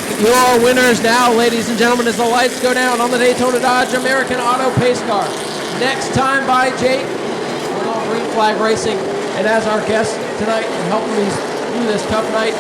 pick your winners now, ladies and gentlemen, as the lights go down on the Daytona Dodge American Auto Pace Car. Next time by Jett with all Green Flag Racing. And as our guest tonight and helping me through this tough night,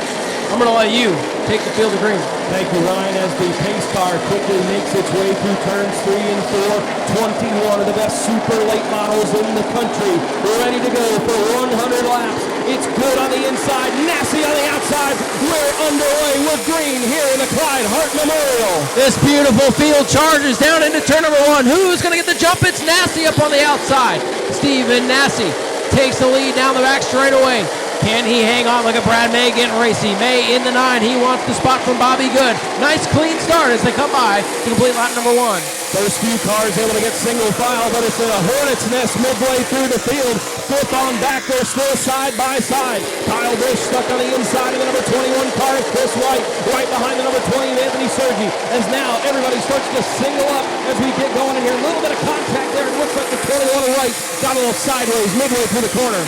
I'm going to let you take the field of green. Thank you, Ryan, as the pace car quickly makes its way through turns 3 and 4. 21 of the best super late models in the country. We're ready to go for 100 laps. It's good on the inside, Nassi on the outside. We're underway with green here in the Clyde Hart Memorial. This beautiful field charges down into turn number 1. Who's going to get the jump? It's Nassi up on the outside. Steven Nassi takes the lead down the back straightaway. Can he hang on? Look at Brad May getting racy. May in the 9. He wants the spot from Bobby Good. Nice clean start as they come by to complete lap number 1. First few cars able to get single file, but it's a hornet's nest midway through the field. Flip on back, they're still side by side. Kyle Busch stuck on the inside of the number 21 car, Chris White, right behind the number 20, Anthony Sergi. As now everybody starts to single up as we get going in here. A little bit of contact there. It looks like the 21 right got a little sideways midway through the corner.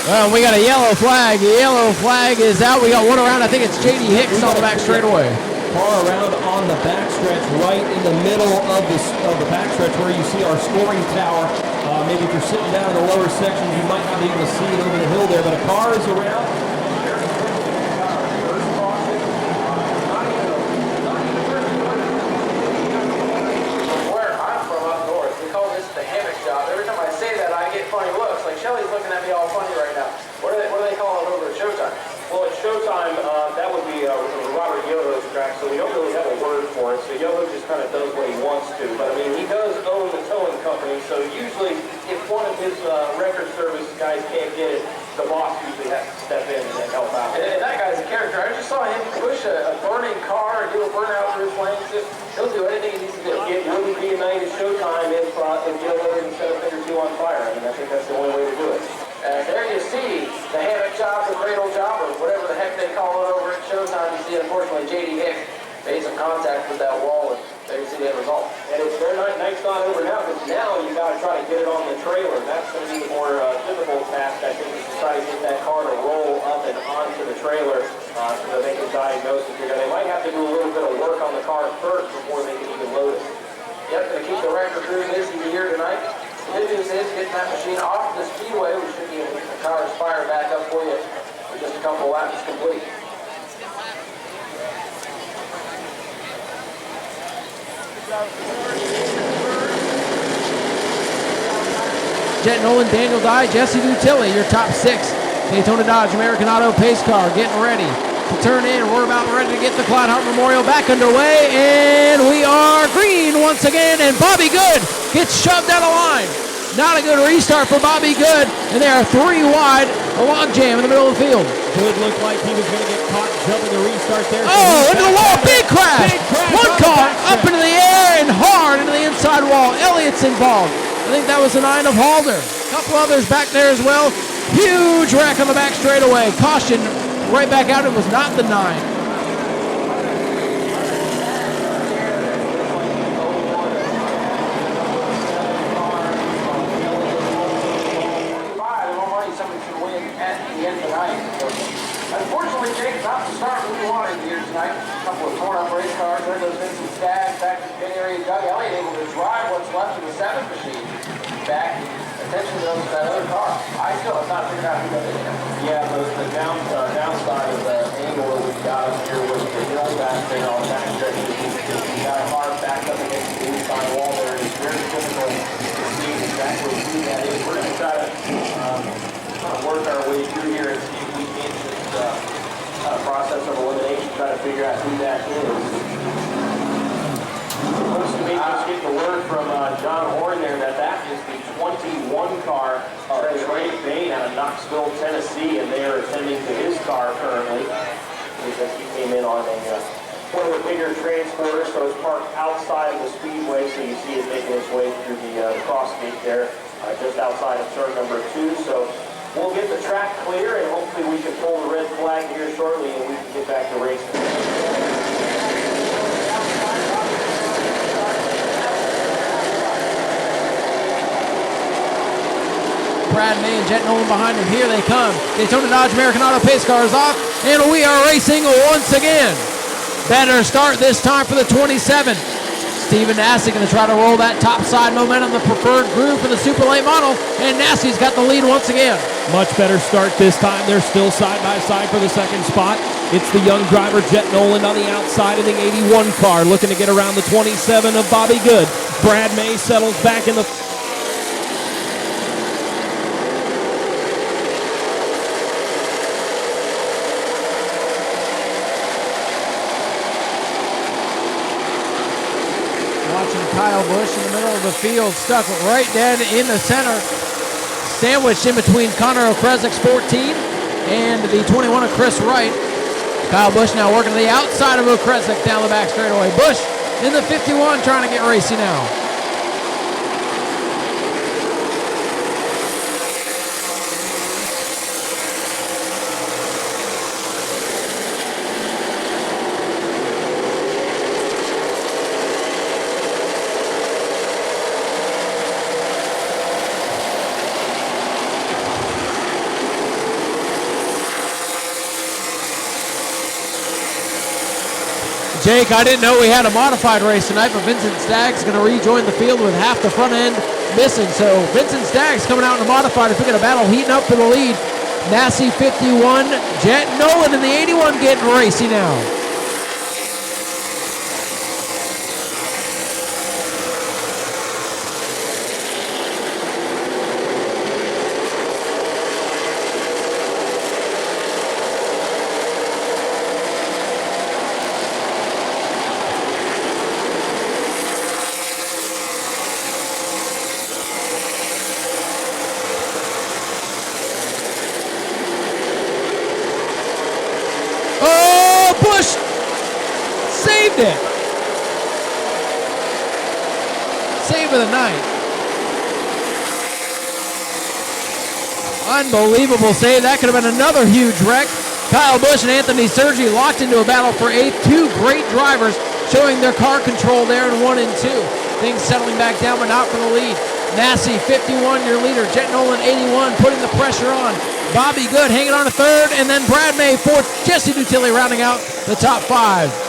Well, we got a yellow flag. The yellow flag is out. We got one around. I think it's J.D. Hicks on the back straightaway. Car around on the backstretch, right in the middle of the backstretch where you see our scoring tower. Maybe if you're sitting down in the lower sections, you might not be able to see it over the hill there, but a car is around. Where I'm from up north, we call this the hammock job. Every time I say that, I get funny looks. Like Shelly's looking at me all funny right now. What do they call it over at Showtime? Well, at Showtime, that would be Robert Yoho's track, so we don't really have a word for it. So Yoho just kind of does what he wants to. But, I mean, he does own the towing company, so usually if one of his record service guys can't get it, the boss usually has to step in and help out. And that guy's a character. I just saw him push a burning car and do a burnout for his flames. He'll do anything he needs to do. It wouldn't be a night at Showtime if Yoho didn't set a finger or two on fire. I mean, I think that's the only way to do it. There you see the hammock job, the cradle job, or whatever the heck they call it over at Showtime. You see, unfortunately, J.D. Hicks made some contact with that wall, and there you see the end result. And it's their night's not over now, because now you got to try to get it on the trailer. That's going to be the more difficult task, I think, is to try to get that car to roll up and onto the trailer so that they can diagnose it. They might have to do a little bit of work on the car first before they can even load it. Yep, going to keep the record crew busy here tonight. The good news is getting that machine off the Speedway. We should be able to get the cars fired back up for you in just a couple laps complete. Jett, Noland, Daniel Dye, Jesse Lutilli, your top 6. Daytona Dodge American Auto Pace Car getting ready to turn in. We're about ready to get the Clyde Hart Memorial back underway, and we are green once again, and Bobby Good gets shoved out of line. Not a good restart for Bobby Good, and they are 3 wide, a log jam in the middle of the field. Good looked like he was going to get caught jumping the restart there. Oh, into the wall, big crash. One car up into the air and hard into the inside wall. Elliott's involved. I think that was the 9 of Halder. A couple others back there as well. Huge wreck on the back straightaway. Caution right back out. It was not the 9. Unfortunately, Jake's not the start we wanted here tonight. A couple of torn up race cars. There goes Vincent Skaggs back to the pit area. Doug Elliott able to drive what's left of the 7 machine back. Attention to that other car. I still have not figured out who that is. Yeah, the downside of the angle that we've got up here with the hill back there on that stretch. You got a car backed up against the inside wall there. It's very difficult to see exactly who that is. We're going to try to kind of work our way through here and see if we can just process of elimination, try to figure out who that is. Supposed to be just get the word from John Horn there that is the 21 car of Trey Bain out of Knoxville, Tennessee, and they are attending to his car currently because he came in on one of the bigger transporters, so it's parked outside of the Speedway, so you see it making its way through the cross gate there, just outside of turn number 2. So we'll get the track clear, and hopefully we can pull the red flag here shortly, and we can get back to racing. Brad May and Jett Noland behind him. Here they come. Daytona Dodge American Auto Pace Car is off, and we are racing once again. Better start this time for the 27. Steven Nassi going to try to roll that top side momentum, the preferred groove for the super late model, and Nassi's got the lead once again. Much better start this time. They're still side by side for the second spot. It's the young driver Jett Noland on the outside of the 81 car, looking to get around the 27 of Bobby Good. Brad May settles back in the Kyle Busch in the middle of the field, stuck right dead in the center, sandwiched in between Connor O'Krezik's 14 and the 21 of Chris Wright. Kyle Busch now working to the outside of O'Krezik down the back straightaway. Busch in the 51 trying to get racy now. Jake, I didn't know we had a modified race tonight, but Vincent Stagg's going to rejoin the field with half the front end missing. So Vincent Stagg's coming out in the modified. If we get a battle heating up for the lead. Nassi 51, Jett Noland in the 81 getting racy now. Busch saved it. Save of the night. Unbelievable save. That could have been another huge wreck. Kyle Busch and Anthony Sergi locked into a battle for eighth. Two great drivers showing their car control there in 1 and 2. Things settling back down, but not for the lead. Nassi, 51, your leader. Jett Noland, 81, putting the pressure on. Bobby Good hanging on to third, and then Brad May, fourth. Jesse Dutilli rounding out the top 5.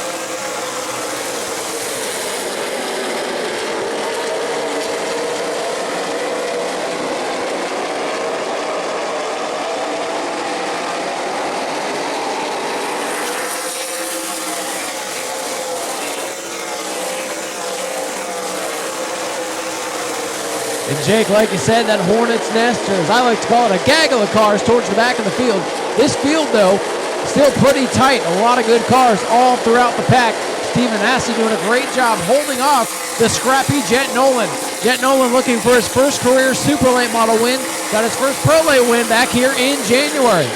And Jake, like you said, that Hornet's Nest, or as I like to call it, a gaggle of cars towards the back of the field. This field, though, still pretty tight. A lot of good cars all throughout the pack. Steven Nassi doing a great job holding off the scrappy Jett Noland. Jett Noland looking for his first career super late model win. Got his first pro late win back here in January.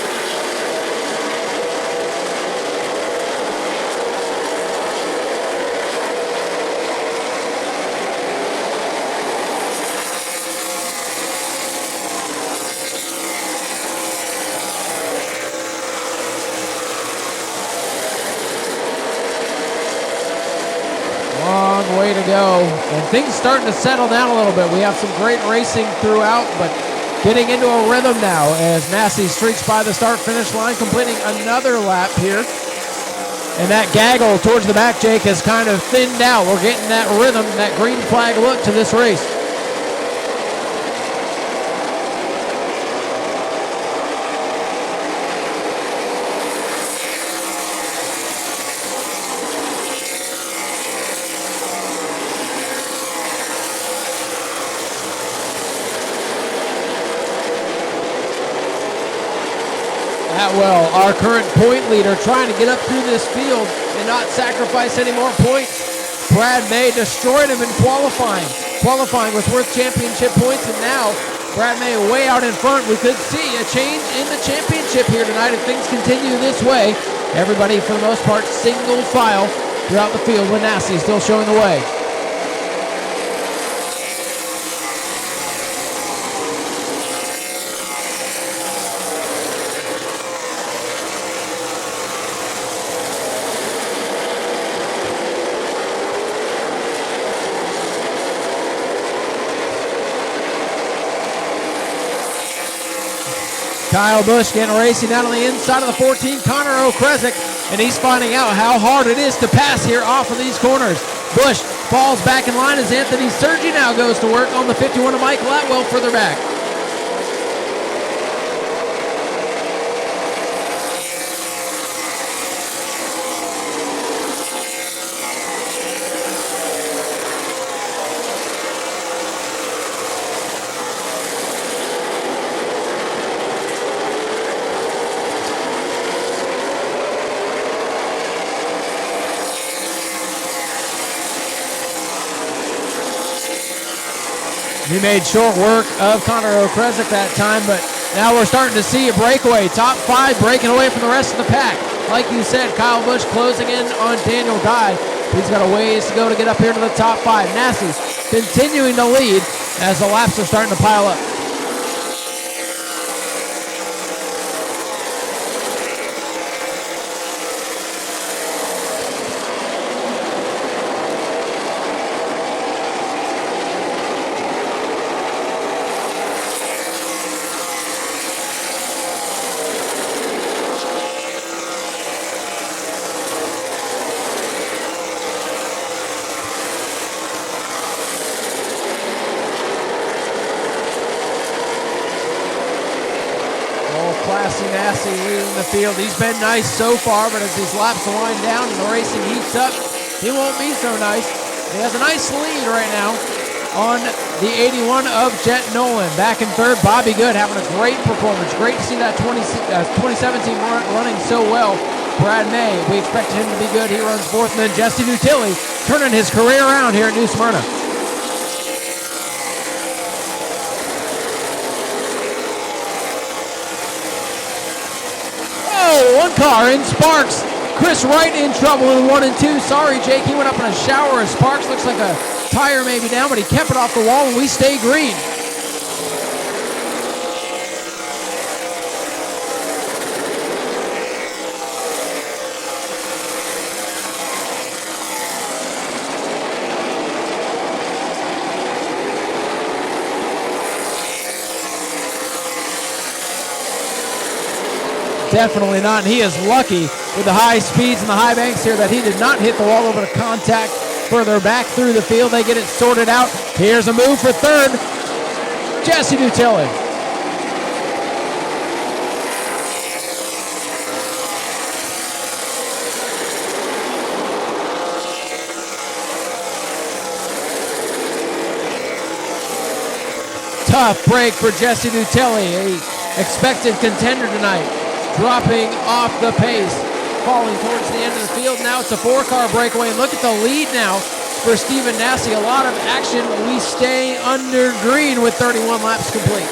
Long way to go, and things starting to settle down a little bit. We have some great racing throughout, but getting into a rhythm now as Nassi streaks by the start-finish line, completing another lap here. And that gaggle towards the back, Jake, has kind of thinned out. We're getting that rhythm, that green flag look to this race. Atwell, our current point leader, trying to get up through this field and not sacrifice any more points. Brad May destroyed him in qualifying. Qualifying was worth championship points, and now Brad May way out in front. We could see a change in the championship here tonight if things continue this way. Everybody, for the most part, single file throughout the field with Nassi still showing the way. Kyle Busch getting racing down on the inside of the 14. Connor O'Krezik and he's finding out how hard it is to pass here off of these corners. Busch falls back in line as Anthony Sergi now goes to work on the 51 of Michael Atwell further back. He made short work of Connor Okresic that time, but now we're starting to see a breakaway. Top 5 breaking away from the rest of the pack. Like you said, Kyle Busch closing in on Daniel Dye. He's got a ways to go to get up here to the top 5. Nassi continuing to lead as the laps are starting to pile up. Classy Nassi leading the field. He's been nice so far, but as these laps wind down and the racing heats up, he won't be so nice. He has a nice lead right now on the 81 of Jett Noland. Back in third, Bobby Good having a great performance. Great to see that 2017 running so well. Brad May, we expected him to be good. He runs fourth, and then Jesse Nutilli turning his career around here at New Smyrna. One car in sparks. Chris Wright in trouble in 1 and 2. Sorry, Jake. He went up in a shower of sparks. Looks like a tire maybe down, but he kept it off the wall, and we stay green. Definitely not, and he is lucky with the high speeds and the high banks here that he did not hit the wall over to contact further back through the field. They get it sorted out. Here's a move for third. Jesse Nutilli. Tough break for Jesse Nutilli, a expected contender tonight. Dropping off the pace, falling towards the end of the field. Now it's a 4-car breakaway, and look at the lead now for Stephen Nassi. A lot of action. We stay under green with 31 laps complete.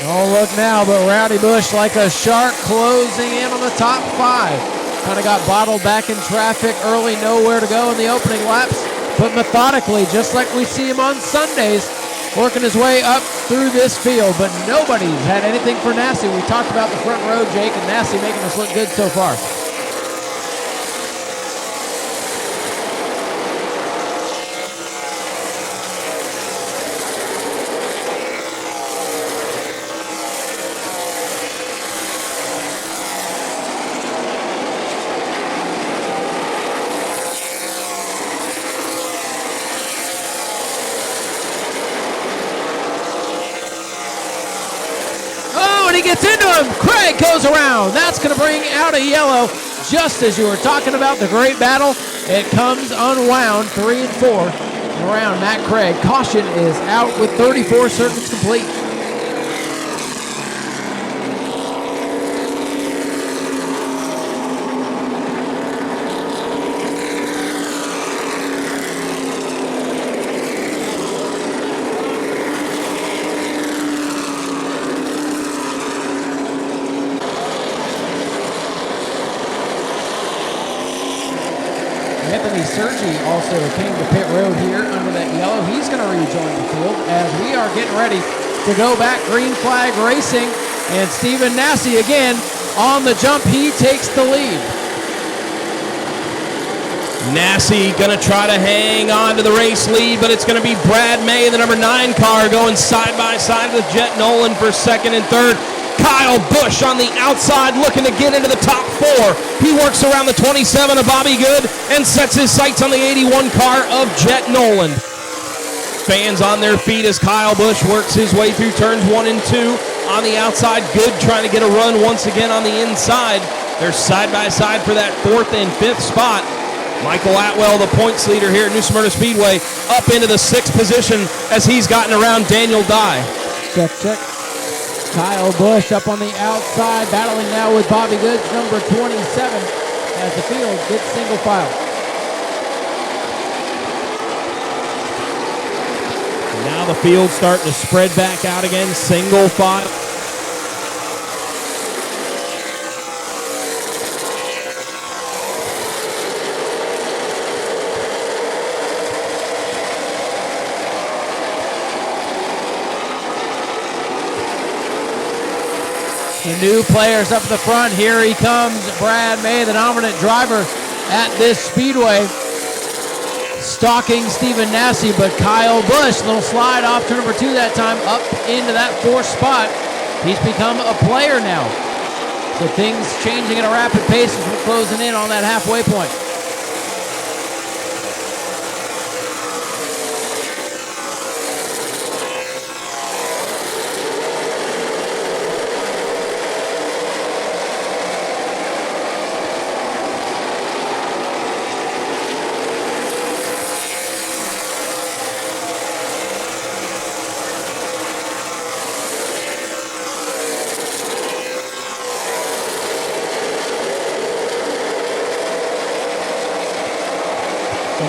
Oh, look now, but Rowdy Busch like a shark closing in on the top 5. Kind of got bottled back in traffic early, nowhere to go in the opening laps, but methodically, just like we see him on Sundays, working his way up through this field, but nobody's had anything for Nassi. We talked about the front row, Jake, and Nassi making us look good so far. He gets into him. Craig goes around. That's going to bring out a yellow. Just as you were talking about the great battle, it comes unwound. 3 and 4 around Matt Craig. Caution is out with 34 circuits complete. Sergi also came to pit road here under that yellow. He's going to rejoin the field as we are getting ready to go back green flag racing. And Stephen Nassi again on the jump. He takes the lead. Nassi going to try to hang on to the race lead, but it's going to be Brad May, the number 9 car, going side by side with Jett Noland for second and third. Kyle Busch on the outside looking to get into the top 4. He works around the 27 of Bobby Good and sets his sights on the 81 car of Jett Noland. Fans on their feet as Kyle Busch works his way through turns 1 and 2. On the outside, Good trying to get a run once again on the inside. They're side by side for that 4th and 5th spot. Michael Atwell, the points leader here at New Smyrna Speedway, up into the 6th position as he's gotten around Daniel Dye. Check, check. Kyle Busch up on the outside, battling now with Bobby Goods, number 27, as the field gets single file. Now the field starting to spread back out again, single file. The new players up the front. Here he comes, Brad May, the dominant driver at this speedway, stalking Stephen Nassi, but Kyle Busch, little slide off to number 2 that time, up into that 4th spot. He's become a player now. So things changing at a rapid pace as we're closing in on that halfway point.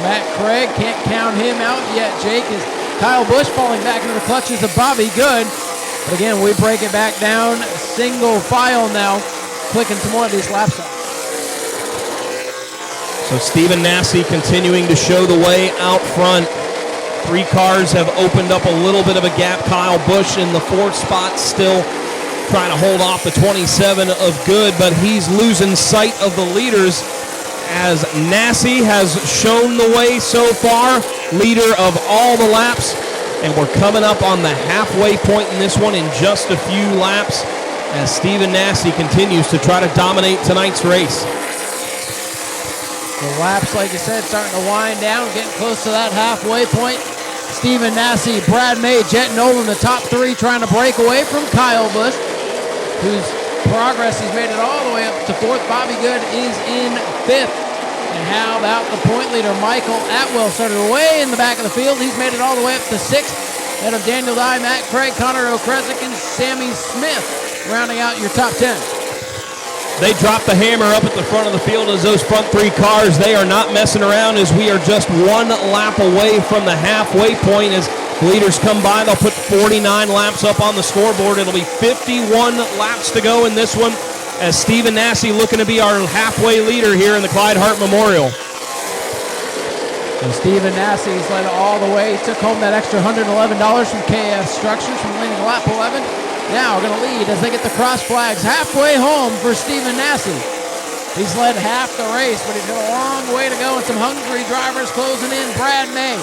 Matt Craig can't count him out yet, Jake, is Kyle Busch falling back into the clutches of Bobby Good. But again, we break it back down, single file now, clicking some more of these laps up. So Stephen Nassi continuing to show the way out front. 3 cars have opened up a little bit of a gap. Kyle Busch in the 4th spot, still trying to hold off the 27 of Good, but he's losing sight of the leaders as Nassi has shown the way so far, leader of all the laps, and we're coming up on the halfway point in this one in just a few laps as Stephen Nassi continues to try to dominate tonight's race. The laps, like I said, starting to wind down, getting close to that halfway point. Stephen Nassi, Brad May, Jett Noland, the top 3 trying to break away from Kyle Busch, whose progress has made it all the way up to 4th. Bobby Good is in 5th. And how about the point leader, Michael Atwell, started way in the back of the field. He's made it all the way up to 6th. Head of Daniel Dye, Matt Craig, Connor O'Kresick, and Sammy Smith, rounding out your top 10. They drop the hammer up at the front of the field as those front 3 cars, they are not messing around as we are just 1 lap away from the halfway point. As leaders come by, they'll put 49 laps up on the scoreboard. It'll be 51 laps to go in this one, as Stephen Nassi looking to be our halfway leader here in the Clyde Hart Memorial. And Stephen Nassi's led all the way. He took home that extra $111 from KF Structures from leading lap 11. Now going to lead as they get the cross flags halfway home for Stephen Nassi. He's led half the race, but he's got a long way to go and some hungry drivers closing in. Brad May,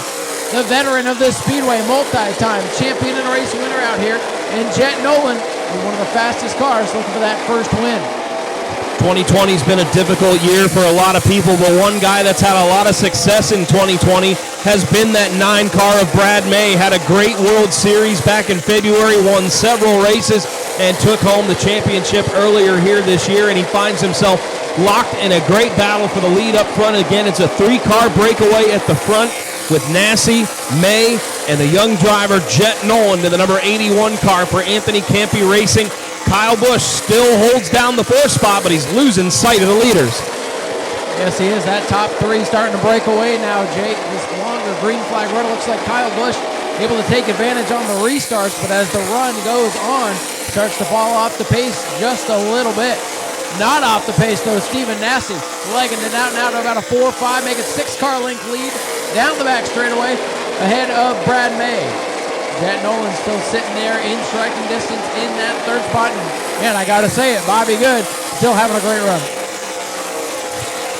the veteran of this speedway, multi-time champion and race winner out here, and Jett Noland, one of the fastest cars, looking for that first win. 2020's been a difficult year for a lot of people, but one guy that's had a lot of success in 2020 has been that 9 car of Brad May. Had a great World Series back in February, won several races, and took home the championship earlier here this year, and he finds himself locked in a great battle for the lead up front. Again, it's a 3-car breakaway at the front with Nassi, May, and the young driver Jett Noland in the number 81 car for Anthony Campy Racing. Kyle Busch still holds down the 4th spot, but he's losing sight of the leaders. Yes, he is. That top 3 starting to break away now, Jake. This longer green flag run, looks like Kyle Busch able to take advantage on the restarts, but as the run goes on, starts to fall off the pace just a little bit. Not off the pace, though. Steven Nassi legging it out now to about a 4-5, making 6-car length lead down the back straightaway ahead of Brad May. Jett Noland still sitting there in striking distance in that third spot. And I got to say it, Bobby Good still having a great run.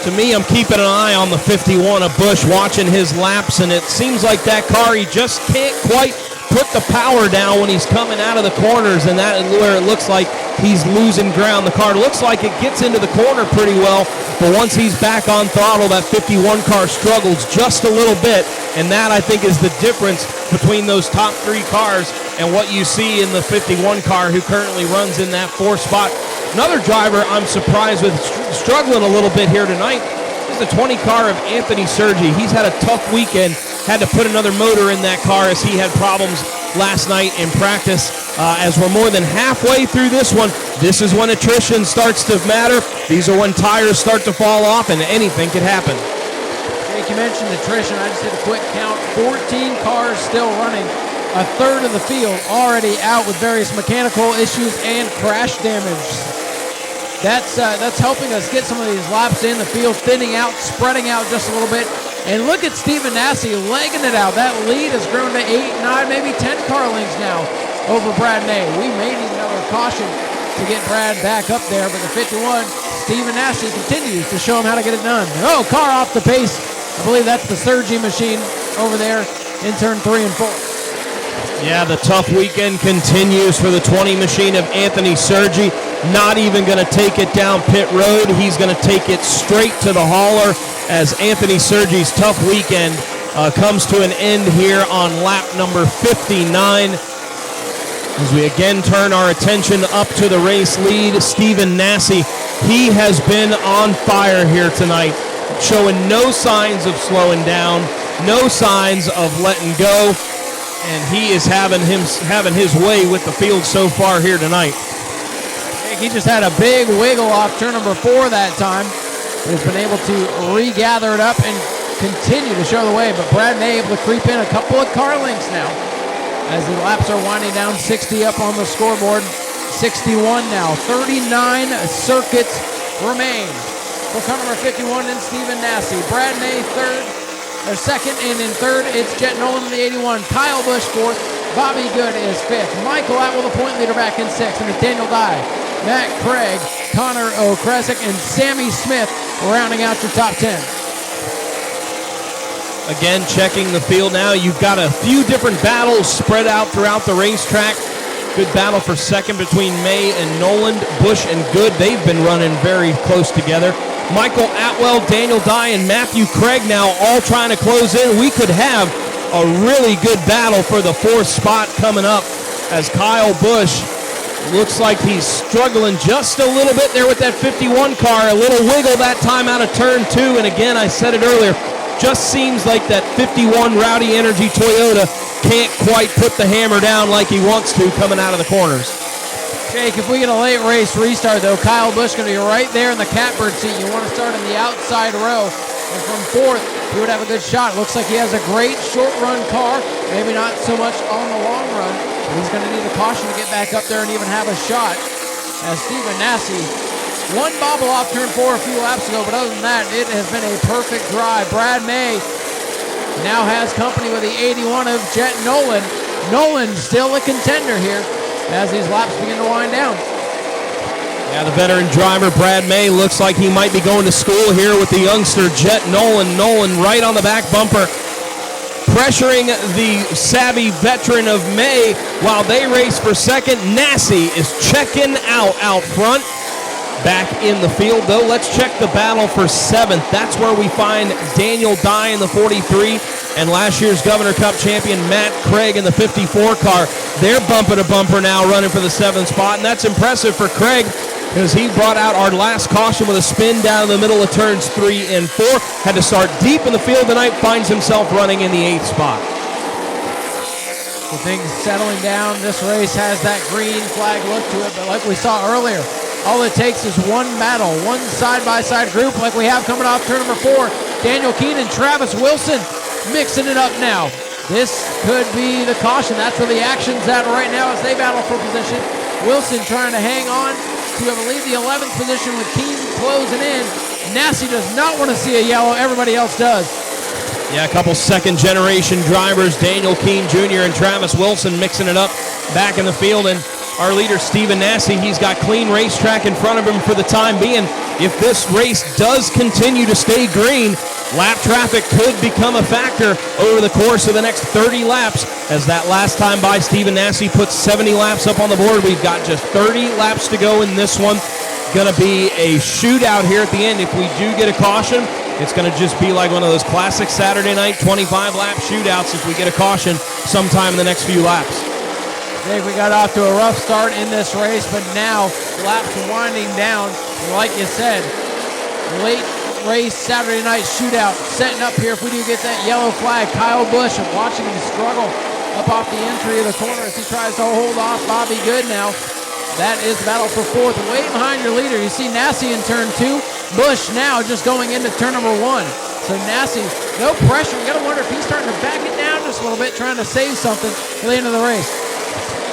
To me, I'm keeping an eye on the 51 of Busch, watching his laps, and it seems like that car, he just can't quite put the power down when he's coming out of the corners, and that is where it looks like he's losing ground. The car looks like it gets into the corner pretty well, but once he's back on throttle, that 51 car struggles just a little bit, and that, I think, is the difference between those top 3 cars and what you see in the 51 car who currently runs in that 4th spot. Another driver I'm surprised with, struggling a little bit here tonight, is the 20 car of Anthony Sergi. He's had a tough weekend, had to put another motor in that car as he had problems last night in practice. As we're more than halfway through this one, this is when attrition starts to matter. These are when tires start to fall off, and anything could happen. Jake, you mentioned attrition. I just did a quick count. 14 cars still running. A third of the field already out with various mechanical issues and crash damage. That's helping us get some of these laps in the field, thinning out, spreading out just a little bit. And look at Steven Nassi legging it out. That lead has grown to 8, 9, maybe 10 car lengths now over Brad May. We may need another caution to get Brad back up there, but the 51, Steven Nassi continues to show him how to get it done. Oh, car off the pace. I believe that's the Sergi machine over there in turn 3 and 4. Yeah, the tough weekend continues for the 20 machine of Anthony Sergi. Not even going to take it down pit road. He's going to take it straight to the hauler as Anthony Sergi's tough weekend comes to an end here on lap number 59. As we again turn our attention up to the race lead, Steven Nassi, he has been on fire here tonight, showing no signs of slowing down, no signs of letting go, and he is having his way with the field so far here tonight. He just had a big wiggle off turn number 4 that time. He's been able to regather it up and continue to show the way, but Brad May able to creep in a couple of car lengths now as the laps are winding down. 60 up on the scoreboard, 61 now. 39 circuits remain for car number 51 and Steven Nassi. Brad May second, and in third it's Jett Noland in the 81. Kyle Busch 4th. Bobby Good is 5th. Michael Atwell, the point leader, back in 6th, and it's Daniel Dye, Matt Craig, Connor O'Kresick, and Sammy Smith rounding out your top 10. Again, checking the field now. You've got a few different battles spread out throughout the racetrack. Good battle for second between May and Noland. Busch and Good, they've been running very close together. Michael Atwell, Daniel Dye, and Matthew Craig now all trying to close in. We could have a really good battle for the 4th spot coming up as Kyle Busch looks like he's struggling just a little bit there with that 51 car. A little wiggle that time out of turn 2. And again, I said it earlier, just seems like that 51 Rowdy Energy Toyota can't quite put the hammer down like he wants to coming out of the corners. Jake, if we get a late race restart, though, Kyle Busch going to be right there in the catbird seat. You want to start in the outside row. And from 4th, he would have a good shot. Looks like he has a great short-run car. Maybe not so much on the long run, but he's going to need a caution to get back up there and even have a shot. As Steven Nassi, one bobble off turn 4 a few laps ago, but other than that, it has been a perfect drive. Brad May now has company with the 81 of Jett Noland. Noland still a contender here as these laps begin to wind down. Yeah, the veteran driver, Brad May, looks like he might be going to school here with the youngster, Jett Noland. Noland right on the back bumper, pressuring the savvy veteran of May while they race for second. Nassi is checking out front. Back in the field, though, let's check the battle for 7th. That's where we find Daniel Dye in the 43 and last year's Governor Cup champion Matt Craig in the 54 car. They're bumper to bumper now running for the 7th spot, and that's impressive for Craig because he brought out our last caution with a spin down the middle of turns 3 and 4. Had to start deep in the field tonight, finds himself running in the 8th spot. The things settling down. This race has that green flag look to it, but like we saw earlier, all it takes is one battle, one side-by-side group like we have coming off turn number 4. Daniel Keenan, Travis Wilson mixing it up now. This could be the caution. That's where the action's at right now as they battle for position. Wilson trying to hang on to, I believe, the 11th position with Keene closing in. Nassi does not want to see a yellow. Everybody else does. Yeah, a couple second-generation drivers, Daniel Keene Jr. and Travis Wilson mixing it up back in the field. And our leader, Stephen Nassi, he's got clean racetrack in front of him for the time being. If this race does continue to stay green, lap traffic could become a factor over the course of the next 30 laps. As that last time by, Stephen Nassi puts 70 laps up on the board. We've got just 30 laps to go in this one. Going to be a shootout here at the end. If we do get a caution, it's going to just be like one of those classic Saturday night 25-lap shootouts if we get a caution sometime in the next few laps. Dave, we got off to a rough start in this race, but now laps winding down. Like you said, late race Saturday night shootout setting up here. If we do get that yellow flag, Kyle Busch, watching him struggle up off the entry of the corner as he tries to hold off Bobby Good now. That is the battle for fourth. Way behind your leader, you see Nassi in turn 2. Busch now just going into turn number 1. So Nassi, no pressure. You got to wonder if he's starting to back it down just a little bit, trying to save something for the end of the race.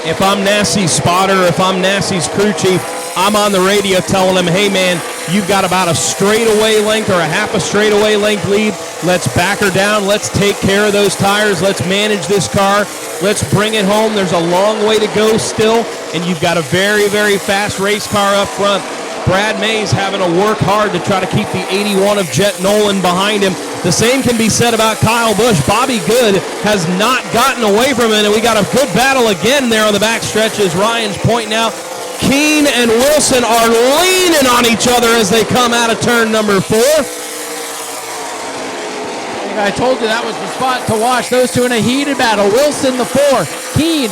If I'm Nassi's spotter, if I'm Nassi's crew chief, I'm on the radio telling him, hey man, you've got about a straightaway length or a half a straightaway length lead. Let's back her down. Let's take care of those tires. Let's manage this car. Let's bring it home. There's a long way to go still, and you've got a very, very fast race car up front. Brad May's having to work hard to try to keep the 81 of Jett Noland behind him. The same can be said about Kyle Busch. Bobby Good has not gotten away from it, and we got a good battle again there on the back stretch as Ryan's pointing out. Keene and Wilson are leaning on each other as they come out of turn number 4. I told you that was the spot to watch. Those two in a heated battle. Wilson the 4, Keene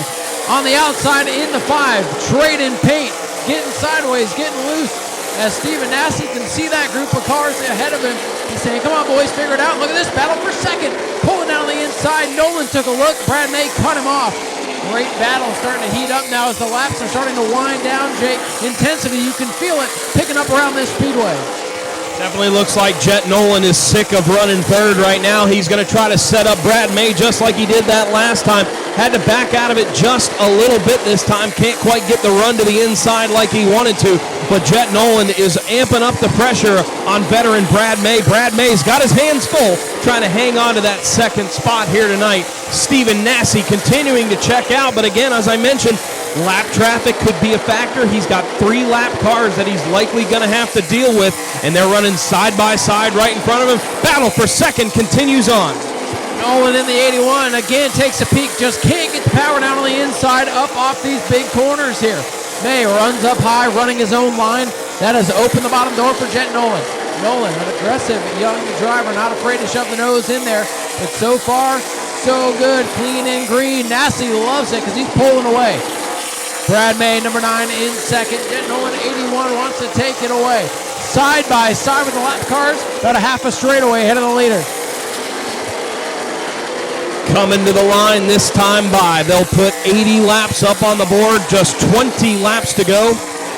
on the outside in the 5. Trading paint, getting sideways, getting loose. As Stephen Nassi can see that group of cars ahead of him. He's saying, come on boys, figure it out. Look at this battle for second. Pulling down the inside. Noland took a look. Brad May cut him off. Great battle starting to heat up now as the laps are starting to wind down, Jake. Intensity, you can feel it picking up around this speedway. Definitely looks like Jett Noland is sick of running third right now. He's going to try to set up Brad May just like he did that last time. Had to back out of it just a little bit this time. Can't quite get the run to the inside like he wanted to. But Jett Noland is amping up the pressure on veteran Brad May. Brad May's got his hands full trying to hang on to that second spot here tonight. Stephen Nassi continuing to check out. But again, as I mentioned, lap traffic could be a factor. He's got 3 lap cars that he's likely going to have to deal with, and they're running side by side right in front of him. Battle for second continues on. Noland in the 81 again takes a peek, just can't get the power down on the inside, up off these big corners here. May runs up high, running his own line. That has opened the bottom door for Jett Noland. Noland, an aggressive young driver, not afraid to shove the nose in there, but so far, so good. Clean and green. Nassi loves it because he's pulling away. Brad May, number 9, in second. Jett Noland, 81, wants to take it away. Side by side with the lap cars, about a half a straightaway ahead of the leader. Coming to the line this time by. They'll put 80 laps up on the board, just 20 laps to go.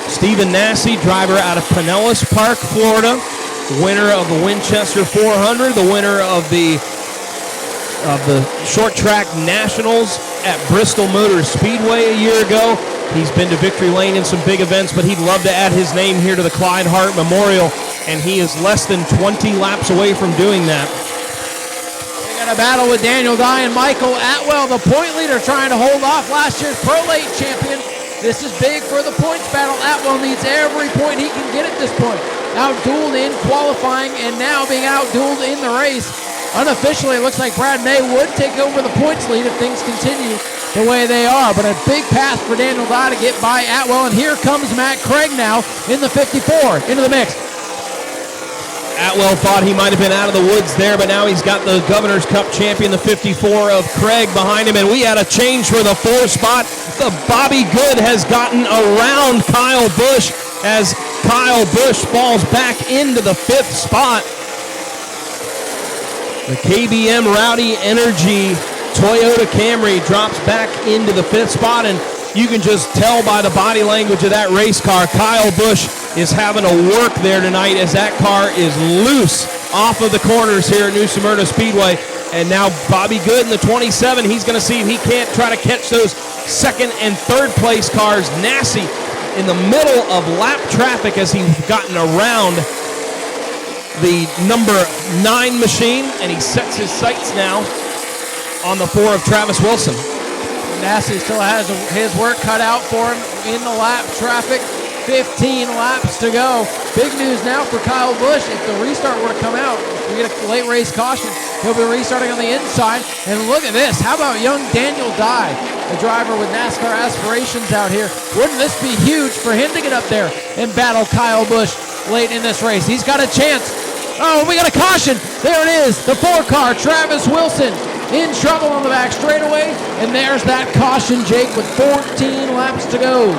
Stephen Nassi, driver out of Pinellas Park, Florida, winner of the Winchester 400, the winner of the short track nationals at Bristol Motor Speedway a year ago. He's been to Victory Lane in some big events, but he'd love to add his name here to the Clyde Hart Memorial, and he is less than 20 laps away from doing that. We got a battle with Daniel Dye and Michael Atwell, the point leader, trying to hold off last year's Pro Late champion. This is big for the points battle. Atwell needs every point he can get at this point. Outdueled in qualifying and now being outdueled in the race. Unofficially, it looks like Brad May would take over the points lead if things continue the way they are, but a big pass for Daniel Dye to get by Atwell, and here comes Matt Craig now in the 54 into the mix. Atwell thought he might have been out of the woods there, but now he's got the Governor's Cup champion, the 54 of Craig, behind him, and we had a change for the 4 spot. The Bobby Good has gotten around Kyle Busch as Kyle Busch falls back into the 5th spot. The KBM Rowdy Energy Toyota Camry drops back into the 5th spot, and you can just tell by the body language of that race car, Kyle Busch is having to work there tonight as that car is loose off of the corners here at New Smyrna Speedway. And now Bobby Good in the 27, he's going to see if he can't try to catch those 2nd and 3rd place cars. Nassi in the middle of lap traffic as he's gotten around the number 9 machine, and he sets his sights now on the 4 of Travis Wilson. Nassi still has his work cut out for him in the lap traffic. 15 laps to go. Big news now for Kyle Busch. If the restart were to come out, if we get a late race caution, he'll be restarting on the inside. And look at this. How about young Daniel Dye, a driver with NASCAR aspirations out here? Wouldn't this be huge for him to get up there and battle Kyle Busch late in this race? He's got a chance. Oh, we got a caution. There it is. The 4 car, Travis Wilson, in trouble on the back straightaway. And there's that caution, Jake, with 14 laps to go.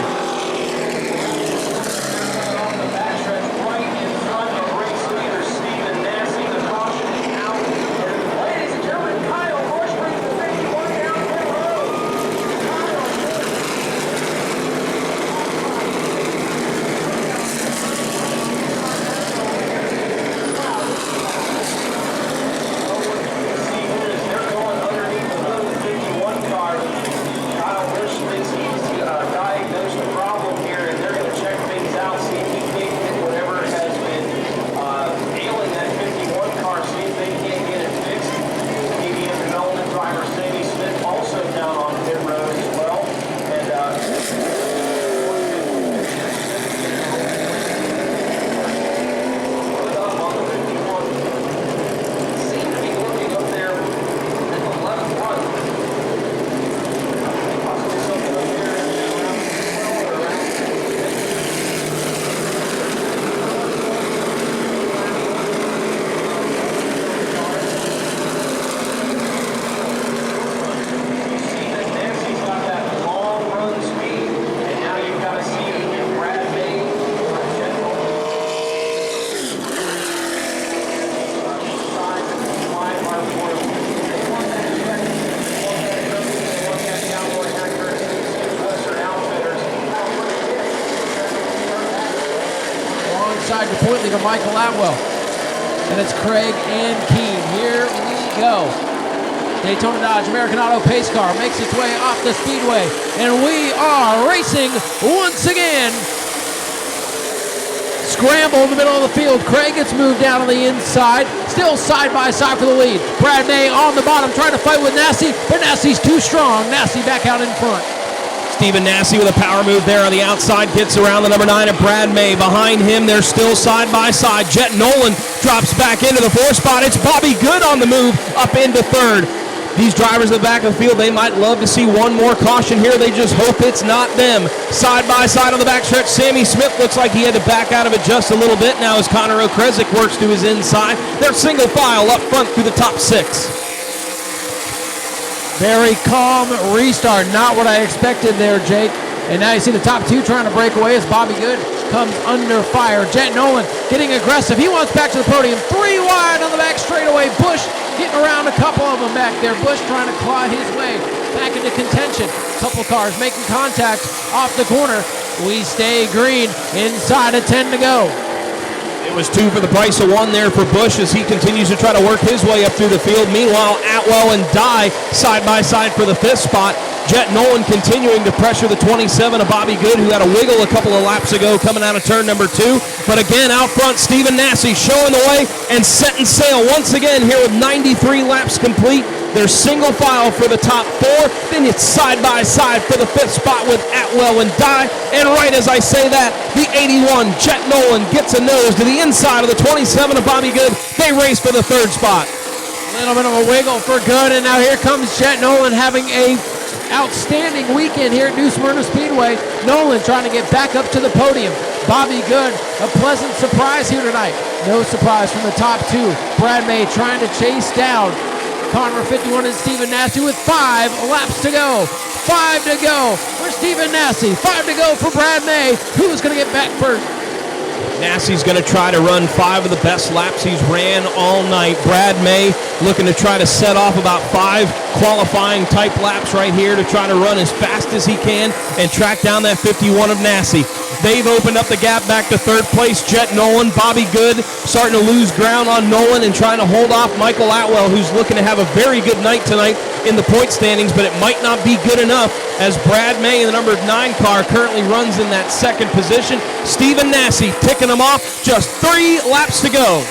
Completely to Michael Atwell. And it's Craig and Keene. Here we go. Daytona Dodge American Auto pace car makes its way off the Speedway. And we are racing once again. Scramble in the middle of the field. Craig gets moved down on the inside. Still side by side for the lead. Brad May on the bottom trying to fight with Nassi, but Nassi's too strong. Nassi back out in front. Stephen Nassi with a power move there on the outside, gets around the number 9 of Brad May. Behind him, they're still side by side. Jett Noland drops back into the 4 spot. It's Bobby Good on the move up into 3rd. These drivers at the back of the field, they might love to see one more caution here. They just hope it's not them. Side by side on the backstretch, Sammy Smith looks like he had to back out of it just a little bit now as Connor Okrezik works to his inside. They're single file up front through the top 6. Very calm restart. Not what I expected there, Jake. And now you see the top 2 trying to break away as Bobby Good comes under fire. Jett Noland getting aggressive. He wants back to the podium. 3 wide on the back straightaway. Busch getting around a couple of them back there. Busch trying to claw his way back into contention. Couple cars making contact off the corner. We stay green. Inside of 10 to go. It was 2 for the price of 1 there for Busch as he continues to try to work his way up through the field. Meanwhile, Atwell and Dye side by side for the 5th spot. Jett Noland continuing to pressure the 27 of Bobby Good, who had a wiggle a couple of laps ago coming out of turn number 2. But again, out front, Stephen Nassi showing the way and setting sail once again here with 93 laps complete. They're single file for the top 4. Then it's side by side for the 5th spot with Atwell and Dye. And right as I say that, the 81 Jett Noland gets a nose to the inside of the 27 of Bobby Good. They race for the 3rd spot. A little bit of a wiggle for Good, and now here comes Jett Noland having a outstanding weekend here at New Smyrna Speedway. Noland trying to get back up to the podium. Bobby Good, a pleasant surprise here tonight. No surprise from the top 2. Brad May trying to chase down car number 51 and Stephen Nassi with 5 laps to go. 5 to go for Stephen Nassi. 5 to go for Brad May. Who's going to get back first? Nassi's going to try to run 5 of the best laps he's ran all night. Brad May looking to try to set off about 5 qualifying type laps right here to try to run as fast as he can and track down that 51 of Nassi. They've opened up the gap back to third place. Jett, Noland, Bobby Good starting to lose ground on Noland and trying to hold off Michael Atwell, who's looking to have a very good night tonight in the point standings, but it might not be good enough as Brad May in the number 9 car currently runs in that second position. Stephen Nassi ticking them off, just 3 laps to go.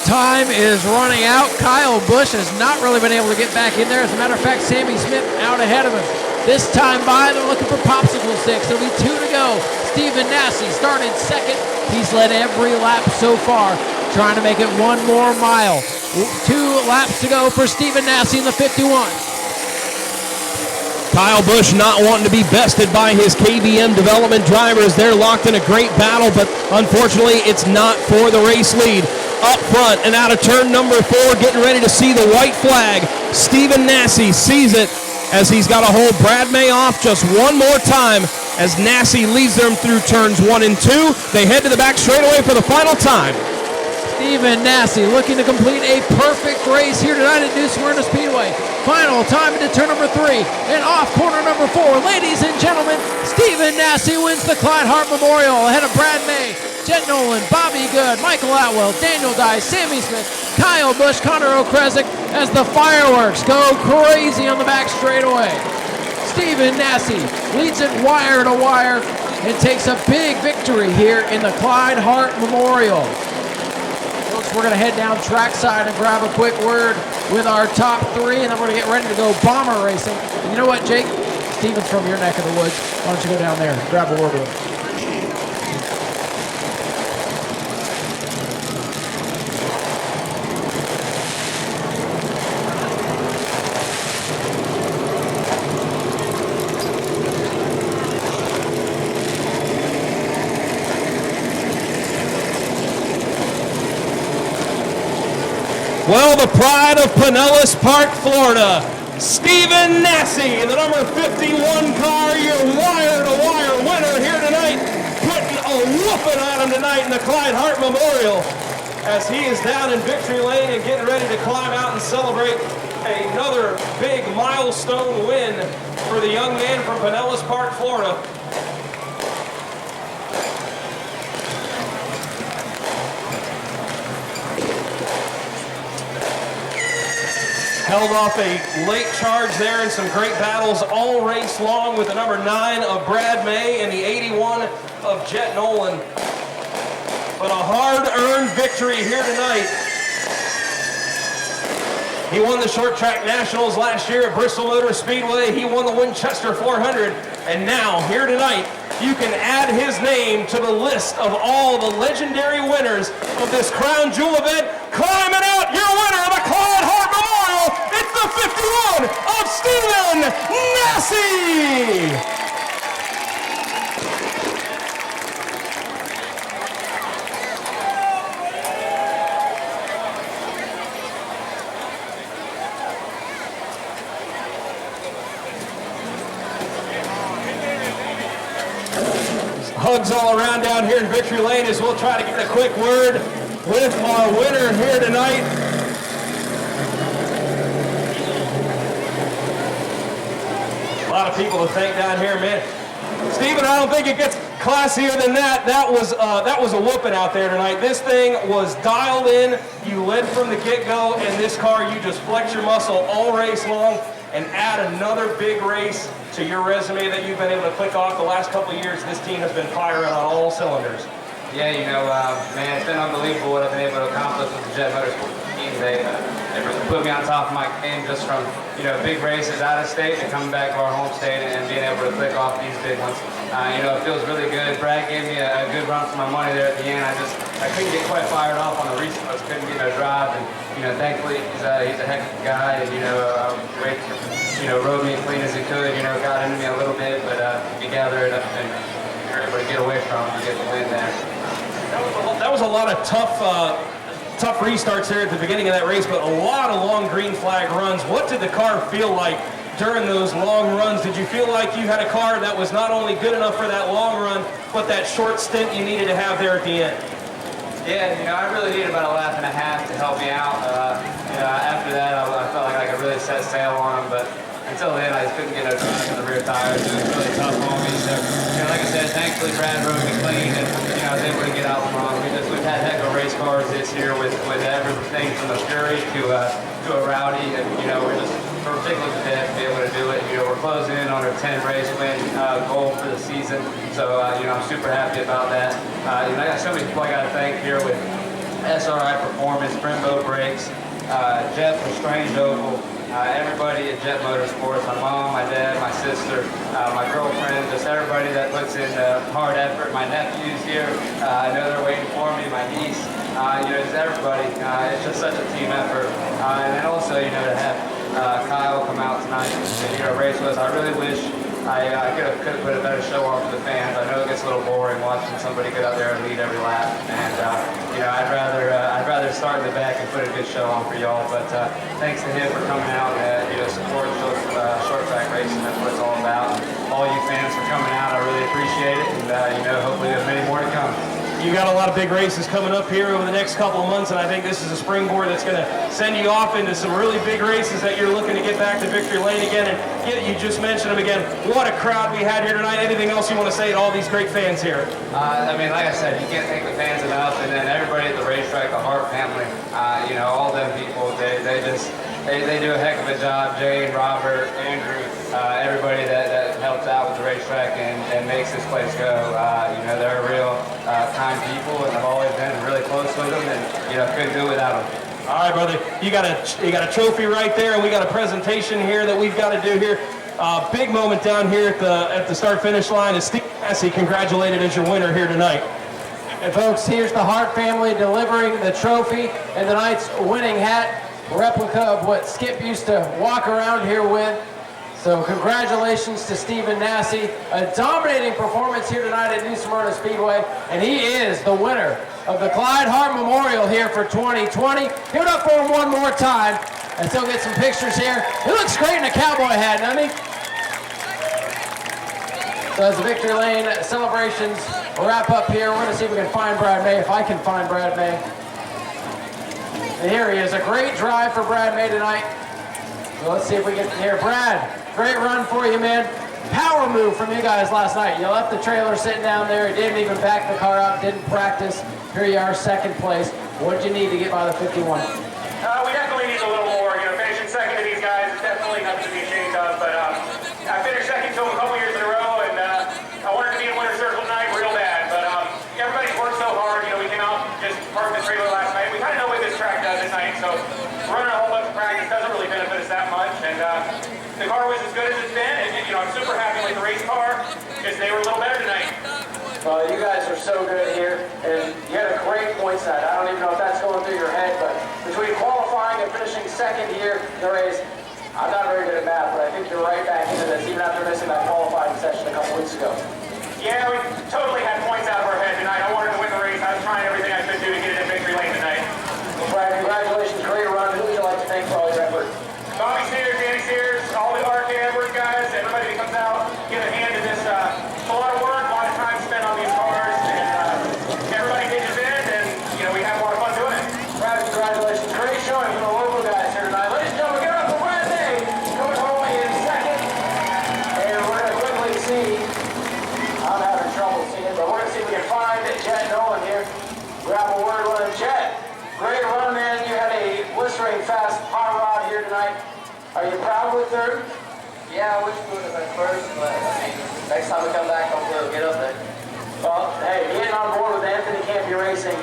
Time is running out. Kyle Busch has not really been able to get back in there. As a matter of fact, Sammy Smith out ahead of him. This time by, they're looking for popsicle sticks. There'll be 2 to go. Stephen Nassi started second. He's led every lap so far, trying to make it 1 more mile. 2 laps to go for Stephen Nassi in the 51. Kyle Busch not wanting to be bested by his KBM development drivers. They're locked in a great battle, but unfortunately it's not for the race lead. Up front and out of turn number 4, getting ready to see the white flag. Stephen Nassi sees it as he's got to hold Brad May off just 1 more time as Nassi leads them through turns 1 and 2. They head to the back straightaway for the final time. Stephen Nassi looking to complete a perfect race here tonight at New Smyrna Speedway. Final time into turn number 3 and off corner number 4. Ladies and gentlemen, Stephen Nassi wins the Clyde Hart Memorial ahead of Brad May, Jett Noland, Bobby Good, Michael Atwell, Daniel Dye, Sammy Smith, Kyle Busch, Connor O'Kresick as the fireworks go crazy on the back straightaway. Stephen Nassi leads it wire to wire and takes a big victory here in the Clyde Hart Memorial. Folks, we're going to head down trackside and grab a quick word with our top 3, and then we're going to get ready to go bomber racing. And you know what, Jake? Stephen's from your neck of the woods. Why don't you go down there and grab a word with him? Well, the pride of Pinellas Park, Florida, Stephen Nassi in the number 51 car, your wire-to-wire winner here tonight, putting a whooping on him tonight in the Clyde Hart Memorial as he is down in victory lane and getting ready to climb out and celebrate another big milestone win for the young man from Pinellas Park, Florida. Held off a late charge there and some great battles all race long with the number 9 of Brad May and the 81 of Jett Noland. But a hard-earned victory here tonight. He won the Short Track Nationals last year at Bristol Motor Speedway. He won the Winchester 400. And now, here tonight, you can add his name to the list of all the legendary winners of this Crown Jewel event. Climbing out, your winner of the Clyde Hart Memorial, it's the 51 of Stephen Nassi. Hugs all around down here in Victory Lane as we'll try to get a quick word with our winner here tonight. A lot of people to thank down here, man. Stephen, I don't think it gets classier than that. That was a whooping out there tonight. This thing was dialed in. You led from the get-go, and this car, you just flex your muscle all race long and add another big race to your resume that you've been able to click off. The last couple of years, this team has been firing on all cylinders. Yeah, you know, man, it's been unbelievable what I've been able to accomplish with the Jett Motorsport team. They put me on top of my game just from, you know, big races out of state and coming back to our home state and being able to click off these big ones. You know, it feels really good. Brad gave me a good run for my money there at the end. I couldn't get quite fired off on the restarts, couldn't get no drive, and you know, thankfully he's a heck of a guy, and you know, rode me as clean as he could. You know, got into me a little bit, but he gathered it up and we were able to get away from him and get the win there. That was a lot of tough restarts there at the beginning of that race, but a lot of long green flag runs. What did the car feel like during those long runs? Did you feel like you had a car that was not only good enough for that long run, but that short stint you needed to have there at the end? Yeah, you know, I really needed about a lap and a half to help me out. You know, after that, I felt like I could really set sail on them, but until then, I just couldn't get no drive in the rear tires. It was really tough on me. So, like I said, thankfully Brad rode me clean, and I was able to get out tomorrow. We've had heck of race cars this year with everything from a Fury to a Rowdy, and we're particularly today to be able to do it. We're closing in on our 10 race win goal for the season, so I'm super happy about that. I got so many people I got to thank here with SRI Performance, Brembo Brakes, Jett from Strange Oval, everybody at Jett Motorsports, my mom, my dad, my sister, my girlfriend, just everybody that puts in hard effort. My nephews here, I know they're waiting for me, my niece, just everybody. It's just such a team effort. And then also, to have Kyle come out tonight and race with us. I really wish I could have put a better show on for the fans. I know it gets a little boring watching somebody get out there and lead every lap, and I'd rather start in the back and put a good show on for y'all. But thanks to him for coming out and supporting short track racing. That's what it's all about. All you fans for coming out, I really appreciate it, and hopefully there's many more to come. You got a lot of big races coming up here over the next couple of months, and I think this is a springboard that's going to send you off into some really big races that you're looking to get back to victory lane again. And you just mentioned them again. What a crowd we had here tonight. Anything else you want to say to all these great fans here? Like I said, you can't thank the fans enough, and then everybody at the racetrack, the Hart family, all them people, they do a heck of a job. Jane, Robert, Andrew, everybody that helps out with the racetrack and makes this place go. They're real kind people, and I've always been really close with them, and couldn't do it without them. All right, brother. You got a trophy right there, and we got a presentation here that we've got to do here. Big moment down here at the start-finish line is Steve Nassi congratulated as your winner here tonight. And folks, here's the Hart family delivering the trophy and tonight's winning hat, replica of what Skip used to walk around here with. So congratulations to Stephen Nassi. A dominating performance here tonight at New Smyrna Speedway, and he is the winner of the Clyde Hart Memorial here for 2020. Give it up for him one more time, and still get some pictures here. He looks great in a cowboy hat, doesn't he? So as the Victory Lane celebrations wrap up here, we're going to see if we can find Brad May, if I can find Brad May. And here he is, a great drive for Brad May tonight. So let's see if we get here. Brad, great run for you, man. Power move from you guys last night. You left the trailer sitting down there. You didn't even back the car up, didn't practice. Here you are, second place. What did you need to get by the 51? We definitely need a little more. Finishing second to these guys is definitely nothing to be ashamed of. But I finished second to them a couple years in a row, and I wanted to be in winner's circle tonight real bad. But everybody's worked so hard. We came out just parked the trailer last night. We kind of know what this track does at night, so running a whole bunch of practice doesn't really benefit us that much. And the car was as good as it's been, and I'm super happy with the race car because they were a little better tonight. Well, you guys are so good here, and you had a great points night. I don't even know if that's going through your head, but between qualifying and finishing second here in the race, I'm not very good at math, but I think you're right back into this, even after missing that qualifying session a couple weeks ago. Yeah, we totally had points out of our head tonight. I wanted to win the race. I was trying everything I could do to get it in victory lane tonight. Well, Brad, congratulations, great run. Who would you like to thank for all your effort? Bobby Sears, Danny Sears, all the RK Edwards guys, everybody that comes out, give a hand to this. It's a lot of work, a lot of time spent on these cars, and everybody pitches in, and we have a lot of fun doing it. Brad, congratulations. Great showing from the local guys here tonight. Ladies and gentlemen, give it up for Brad May, coming home in second. And we're going to quickly see, I'm having trouble seeing, but we're going to see if we can find Jett Noland here. Grab a word with him. Jett, great run, man. You had a blistering fast hot rod here tonight. Are you proud with third? Yeah, I wish we would have been first, but next time we come back, hopefully we'll get up there. Well, hey, getting on board with Anthony Campy Racing.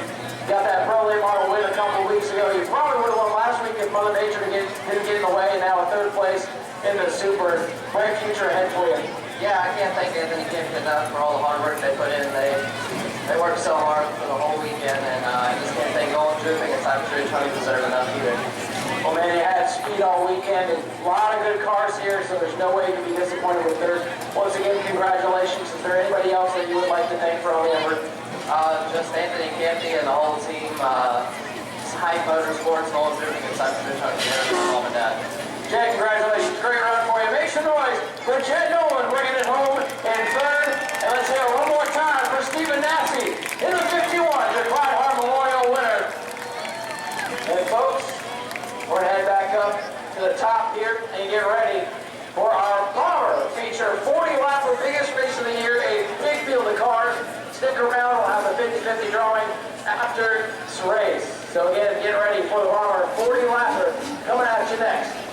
Got that Pro Late Model win a couple weeks ago. You probably would have won last week if Mother Nature didn't get in the way, and now in third place in the Super. Bright future ahead for you. Yeah, I can't thank Anthony Campy enough for all the hard work they put in. They worked so hard for the whole weekend, and I just can't thank Noland Trooping and Attrition don't deserve enough either. Well, man, you had speed all weekend, and a lot of good cars here, so there's no way you can be disappointed with third. Once again, congratulations. Is there anybody else that you would like to thank for all the effort? Just Anthony Campy and the whole team, Hype Motorsports, Noland Trooping and Attrition, mom and dad. Jett, congratulations. Great run for you. Make some noise for Jett Noland bringing it home in third. And let's hear it one more time for Stephen Nassi in the 51, the Clyde Hart Memorial winner. And folks, we're going to head back up to the top here and get ready for So again, get ready for the bomber 40 lapper coming at you next.